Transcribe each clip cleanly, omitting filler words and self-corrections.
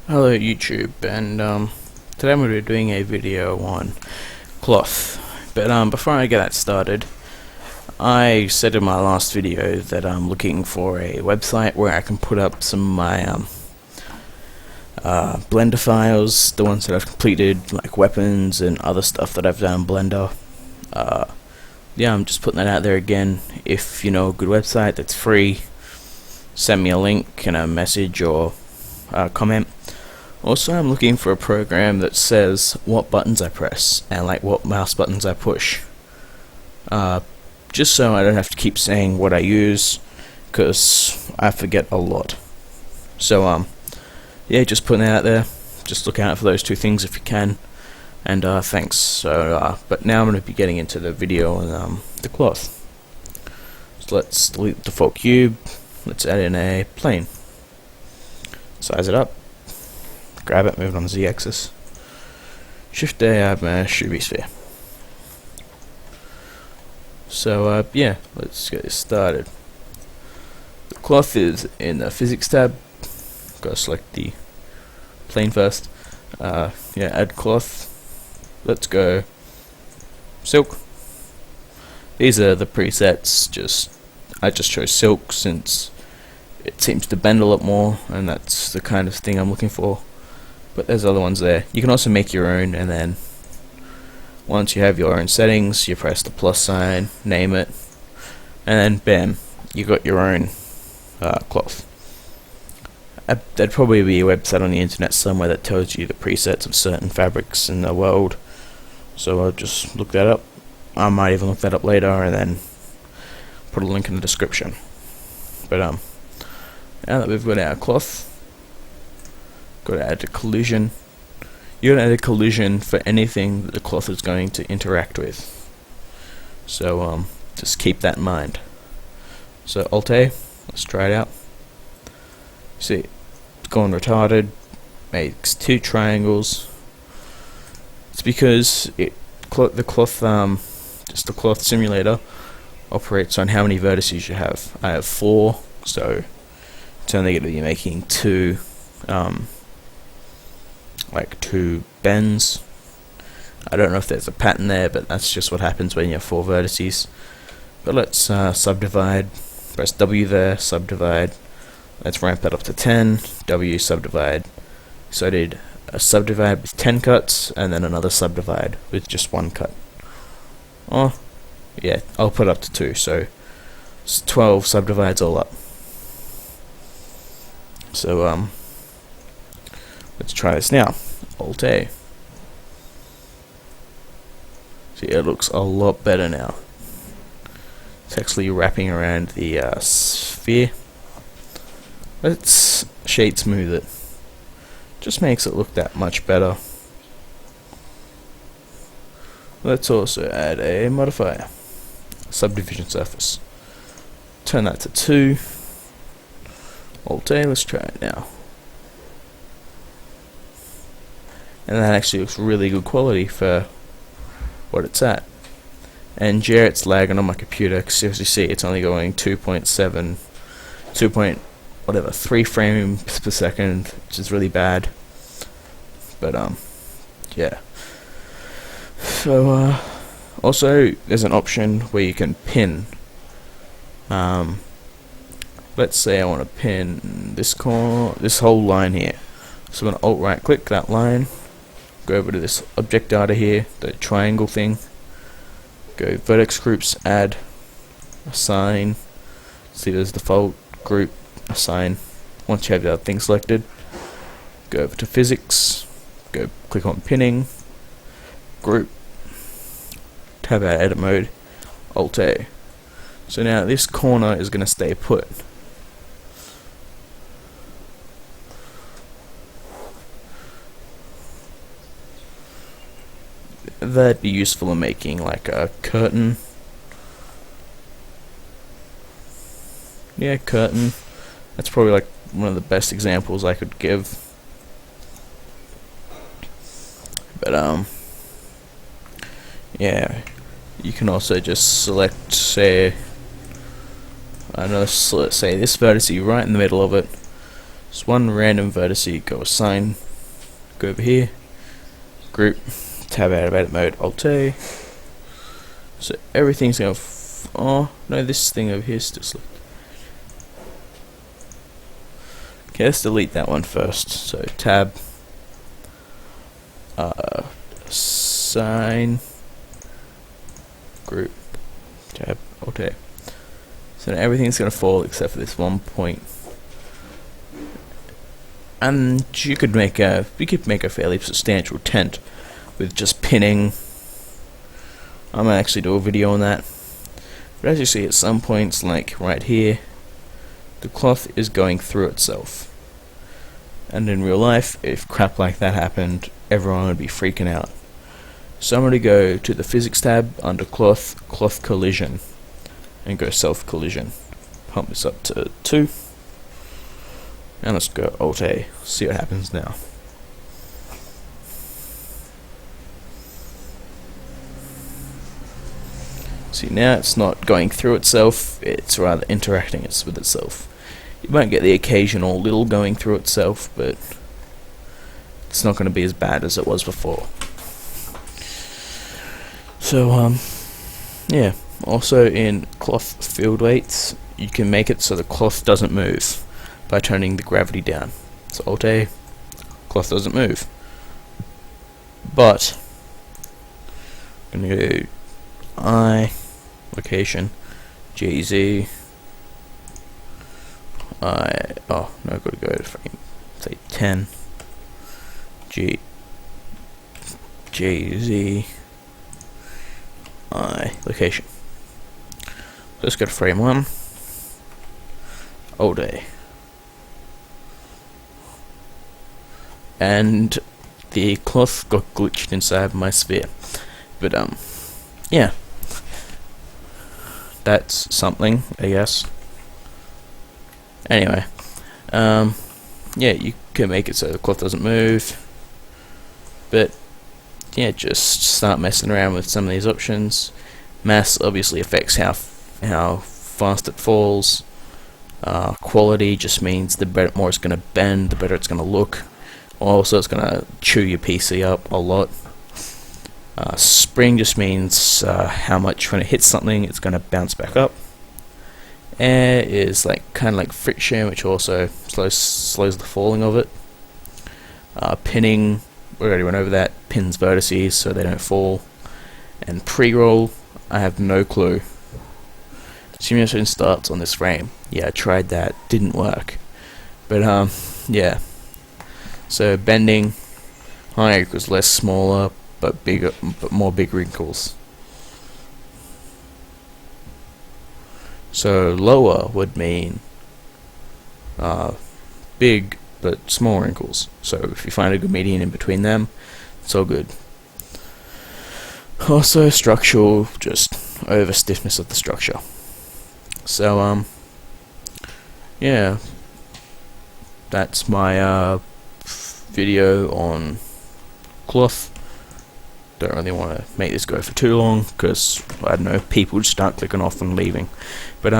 Hello YouTube, and today I'm going to be doing a video on cloth. But before I get that started, I said in my last video that I'm looking for a website where I can put up some of my Blender files, the ones that I've completed, like weapons and other stuff that I've done in Blender. Yeah, I'm just putting that out there again. If you know a good website that's free, send me a link and a message or comment. Also, I'm looking for a program that says what buttons I press and like what mouse buttons I push. Just so I don't have to keep saying what I use, because I forget a lot. So yeah, just putting it out there. Just look out for those two things if you can. And thanks. So but now I'm going to be getting into the video on the cloth. So let's delete the default cube. Let's add in a plane. Size it up. Grab it, move it on the Z-axis. Shift A, add my Shuby sphere. So yeah, let's get this started. The cloth is in the physics tab. Gotta select the plane first. Yeah, add cloth. Let's go silk. These are the presets. I just chose silk since it seems to bend a lot more, and that's the kind of thing I'm looking for. But there's other ones there. You can also make your own, and then once you have your own settings, you press the plus sign, name it, and then bam, you got your own cloth. There'd probably be a website on the internet somewhere that tells you the presets of certain fabrics in the world, so I'll just look that up. I might even look that up later and then put a link in the description. But now that we've got our cloth, got to add a collision. You're going to add a collision for anything that the cloth is going to interact with. So just keep that in mind. So Alt A, let's try it out. See, it's gone retarded. Makes two triangles. It's because the cloth simulator operates on how many vertices you have. I have 4, so it's only going to be making 2. Like 2 bends. I don't know if there's a pattern there, but that's just what happens when you have 4 vertices. But let's subdivide. Press W there, subdivide. Let's ramp that up to 10. W, subdivide. So I did a subdivide with 10 cuts, and then another subdivide with just 1 cut. Oh, yeah, I'll put up to 2, so it's 12 subdivides all up. So let's try this now. Alt A. See, it looks a lot better now. It's actually wrapping around the sphere. Let's shade smooth it. Just makes it look that much better. Let's also add a modifier. Subdivision surface. Turn that to 2. Alt A, let's try it now. And that actually looks really good quality for what it's at. And yeah, it's lagging on my computer, because as you see, it's only going 3 frames per second, which is really bad. But yeah. So also there's an option where you can pin. Let's say I want to pin this whole line here. So I'm going to alt right click that line. Go over to this object data here, the triangle thing. Go vertex groups, add, assign. See, there's default group, assign. Once you have the other thing selected, go over to physics. Go click on pinning, group. Tab out edit mode, Alt A. So now this corner is going to stay put. That'd be useful in making like a curtain. Yeah, curtain. That's probably like one of the best examples I could give. But yeah, you can also just select, say, I don't know, let's say this vertex right in the middle of it. Just one random vertex, go assign, go over here, group, tab out of edit mode, Alt A. So everything's going oh no, this thing over here is still select. Okay, let's delete that one first. So tab, assign, group, tab, Alt A. So now everything's going to fall except for this one point. And we could make a fairly substantial tent with just pinning. I might actually do a video on that. But as you see, at some points, like right here, the cloth is going through itself. And in real life, if crap like that happened, everyone would be freaking out. So I'm going to go to the physics tab under cloth collision, and go self collision. Pump this up to 2. And let's go Alt A, see what happens now. See, now it's not going through itself, it's rather interacting with itself. You might get the occasional little going through itself, but it's not going to be as bad as it was before. So, yeah. Also in cloth field weights, you can make it so the cloth doesn't move by turning the gravity down. So Alt A, cloth doesn't move. But I'm going to go I, location, GZ, oh no, I've got to go to frame, say 10, GZ, I, location. Let's go to frame 1, Alt A. And the cloth got glitched inside my sphere. But yeah. That's something, I guess. Anyway. Yeah, you can make it so the cloth doesn't move. But yeah, just start messing around with some of these options. Mass obviously affects how fast it falls. Quality just means the more it's going to bend, the better it's going to look. Also, it's going to chew your PC up a lot. Spring just means how much when it hits something, it's going to bounce back up. Air is kind of like friction, which also slows the falling of it. Pinning, we already went over that. Pins vertices so they don't fall. And pre-roll, I have no clue. Simulation starts on this frame. Yeah, I tried that, didn't work. But yeah. So bending, higher equals less smaller, but bigger, but more big wrinkles. So lower would mean big but small wrinkles. So if you find a good median in between them, it's all good. Also structural, just over stiffness of the structure. So yeah, that's my video on cloth. Don't really want to make this go for too long because I don't know, people just start clicking off and leaving. But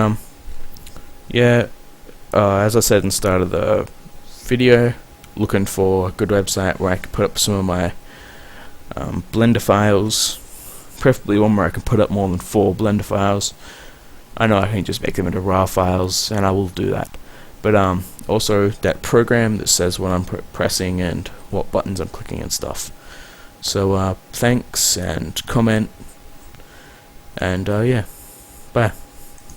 yeah, as I said in the start of the video, looking for a good website where I can put up some of my Blender files, preferably one where I can put up more than 4 Blender files. I know I can just make them into RAW files, and I will do that. But also that program that says what I'm pressing and what buttons I'm clicking and stuff. So thanks, and comment, and yeah, bye.